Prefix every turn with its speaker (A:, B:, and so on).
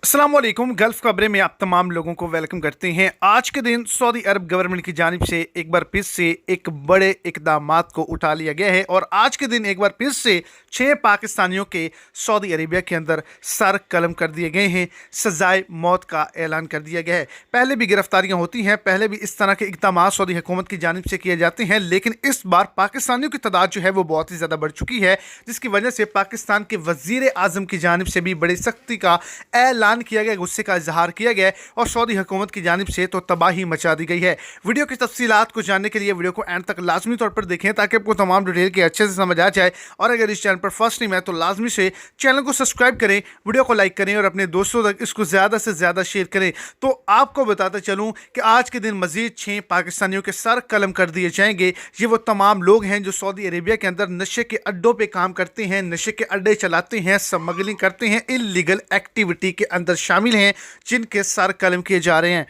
A: अस्सलाम वालेकुम। गल्फ खबरें में आप तमाम लोगों को वेलकम करते हैं। आज के दिन सऊदी अरब गवर्नमेंट की जानिब से एक बार फिर से एक बड़े इकदामात को उठा लिया गया है और आज के दिन एक बार फिर से 6 पाकिस्तानियों के सऊदी अरेबिया के अंदर सर कलम कर दिए गए हैं। सजाए मौत का ऐलान कर दिया गया है। पहले भी गिरफ्तारियां होती हैं, पहले भी इस तरह के इकदाम सऊदी हुकूमत की जानिब से किए जाते हैं, लेकिन इस बार पाकिस्तानियों की तादाद जो है वो बहुत ही ज़्यादा बढ़ चुकी है, जिसकी वजह से पाकिस्तान के वज़ीर आज़म की जानिब से भी बड़ी सख्ती का ऐलान किया गया, गुस्से का इजहार किया गया और सऊदी हुकूमत की जानिब से तो तबाही मचा दी गई है। वीडियो की तफसीलात को जानने के लिए वीडियो को एंड तक लाजमी तौर पर देखें ताकि आपको तमाम डिटेल के अच्छे से समझ आ जाए। और अगर इस चैनल पर फर्स्ट टाइम है तो लाजमी से चैनल को सब्सक्राइब करें, वीडियो को लाइक करें और अपने दोस्तों तक इसको ज़्यादा से ज़्यादा शेयर करें। तो आपको बताता चलूँ कि आज के दिन मजीद 6 पाकिस्तानियों के सर कलम कर दिए जाएंगे। ये वो तमाम लोग हैं जो सऊदी अरेबिया के अंदर नशे के अड्डों पर काम करते हैं, नशे के अड्डे चलाते हैं, स्मगलिंग करते हैं, इलीगल एक्टिविटी के अंदर शामिल हैं, जिनके सर कलम किए जा रहे हैं।